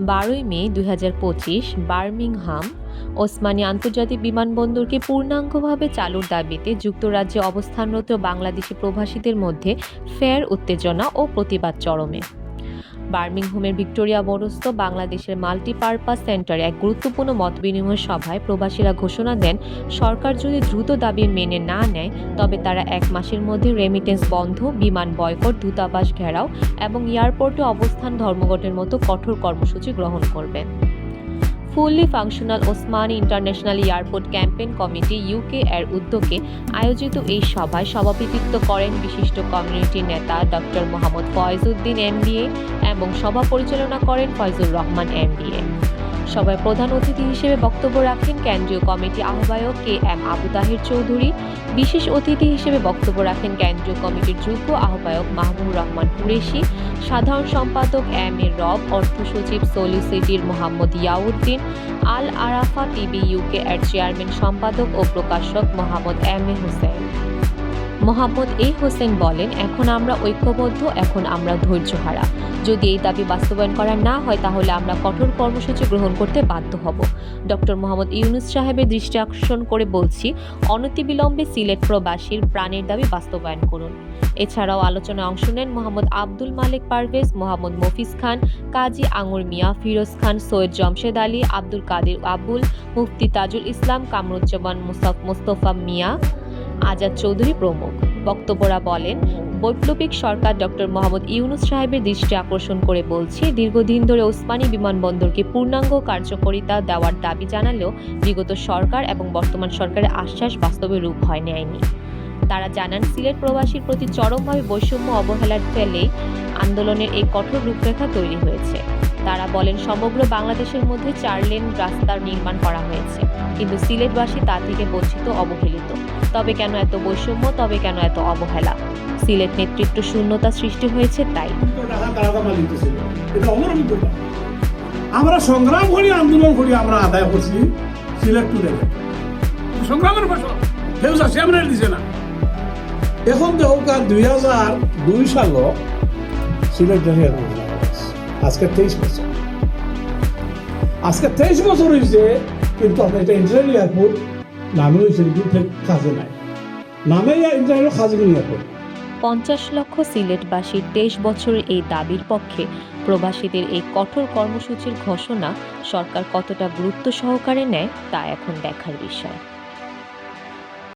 12 মে 2025 Birmingham Osmani আন্তর্জাতিক বিমানবন্দরকে পূর্ণাঙ্গভাবে চালুর দাবিতে যুক্তরাজ্যে অবস্থানরত বাংলাদেশি প্রবাসীদের মধ্যে ফের উত্তেজনা ও প্রতিবাদ চরমে। বার্মিংহামের ভিক্টোরিয়া বোরোস্থ বাংলাদেশের মাল্টিপারপাস সেন্টারে এক গুরুত্বপূর্ণ মতবিনিময় সভায় প্রবাসীরা ঘোষণা দেন, সরকার যদি দ্রুত দাবি মেনে না নেয় তবে তারা 1 মাসের মধ্যে রেমিটেন্স বন্ধ, বিমান বয়কট, দূতাবাস ঘেরাও এবং এয়ারপোর্টে অবস্থান ধর্মঘটের মতো কঠোর কর্মসূচি গ্রহণ করবে। Fully functional Osmani international airport campaign committee UK এর উদ্যোগে আয়োজিত এই সভায় সভাপতিত্ব করেন বিশিষ্ট কমিউনিটি নেতা ডক্টর মোহাম্মদ ফয়েজ উদ্দিন এমবিএ এবং সভা পরিচালনা করেন ফয়জুর রহমান এমবিএ। সভায় প্রধান অতিথি হিসেবে বক্তব্য রাখেন কেন্দ্রীয় কমিটি আহ্বায়ক KM আবু তাহের চৌধুরী। বিশেষ অতিথি হিসেবে বক্তব্য রাখেন কেন্দ্রীয় কমিটির যুগ্ম আহ্বায়ক মাহবুবুর রহমান কুরেশি, সাধারণ সম্পাদক M.A. রব, অর্থ সচিব সলিসিটির মোহাম্মদ ইয়াউদ্দিন, আল আরাফা টিভি ইউকে এর চেয়ারম্যান সম্পাদক ও প্রকাশক মোহাম্মদ M.A. হোসেন। মোহাম্মদ A. হোসেন বলেন, এখন আমরা ঐক্যবদ্ধ, এখন আমরা ধৈর্যহারা। যদি এই দাবি বাস্তবায়ন করা না হয় তাহলে আমরা কঠোর কর্মসূচি গ্রহণ করতে বাধ্য হব। ডক্টর মোহাম্মদ ইউনুস সাহেবের দৃষ্টি আকর্ষণ করে বলছি, অনতিবিলম্বে সিলেট প্রবাসীর প্রাণের দাবি বাস্তবায়ন করুন। এছাড়াও আলোচনায় অংশ নেন মোহাম্মদ আব্দুল মালেক পারভেজ, মোহাম্মদ মফিজ খান, কাজী আঙুর মিয়া, ফিরোজ খান, সৈয়দ জমশেদ আলী, আব্দুল কাদের আবুল, মুফতি তাজুল ইসলাম, কামরুজ্জামান মোস্তফা মিয়া, আজাদ চৌধুরী প্রমুখ। বক্তব্যরা বলেন, বৈপ্লবিক সরকার ডক্টর মোহাম্মদ ইউনুস সাহেবের দৃষ্টি আকর্ষণ করে বলছি, দীর্ঘদিন ধরে ওসমানী বিমানবন্দরকে পূর্ণাঙ্গ কার্যকারিতা দেওয়ার দাবি জানালেও বিগত সরকার এবং বর্তমান সরকারের আশ্বাস বাস্তবে রূপ নেয়নি। তারা জানান, সিলেট প্রবাসীর প্রতি চরমভাবে বৈষম্য অবহেলার ফলে আন্দোলনের এই কঠোর রূপরেখা তৈরি হয়েছে। তারা বলেন, সমগ্র বাংলাদেশের মধ্যে 4 লেন রাস্তার নির্মাণ করা হয়েছে, কিন্তু সিলেটবাসী তা থেকে বঞ্চিত, অবহেলিত। তবে কেন এত বৈষম্য, তবে কেন এত অবহেলা? সিলেট নেতৃত্ব শূন্যতা সৃষ্টি হয়েছে তাই। আমরা সংগ্রাম করি, আন্দোলন করি, আমরা আদায় করছি সিলেট টু লেভেল সংগ্রামের ফসল হেউজ আছে, আমরা দিছে না। এখন দেখো 2002 সাল সিলেট আজকে 23 বছর, আজকে 23 বছর হয়েছে, কিন্তু আপনার এটা ইন্টারন্যাশনাল এয়ারপোর্ট নামে হয়েছে কাজে নাই, নামে ইন্টারন্যাশনাল খাজগুনি এয়ারপোর্ট। 50 লক্ষ সিলেটবাসীর 23 বছরের এই দাবির পক্ষে প্রবাসীদের এই কঠোর কর্মসূচির ঘোষণা সরকার কতটা গুরুত্ব সহকারে নেয় তা এখন দেখার বিষয়।